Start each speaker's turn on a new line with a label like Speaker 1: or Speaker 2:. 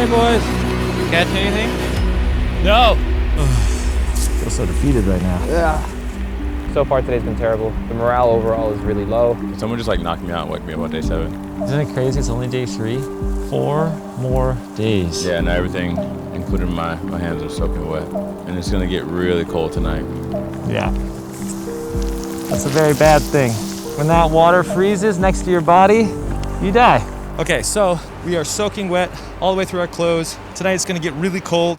Speaker 1: right, boys. Catch anything?
Speaker 2: No.
Speaker 3: Feel so defeated right now.
Speaker 4: Yeah.
Speaker 2: So far today's been terrible. The morale overall is really low.
Speaker 5: Someone just like knocked me out and wake me up on day 7.
Speaker 3: Isn't it crazy? It's only day 3. 4 more days.
Speaker 5: Yeah, and everything, including my hands, are soaking wet. And it's gonna get really cold tonight.
Speaker 3: Yeah. That's a very bad thing. When that water freezes next to your body, you die.
Speaker 6: Okay, so we are soaking wet all the way through our clothes. Tonight it's gonna get really cold.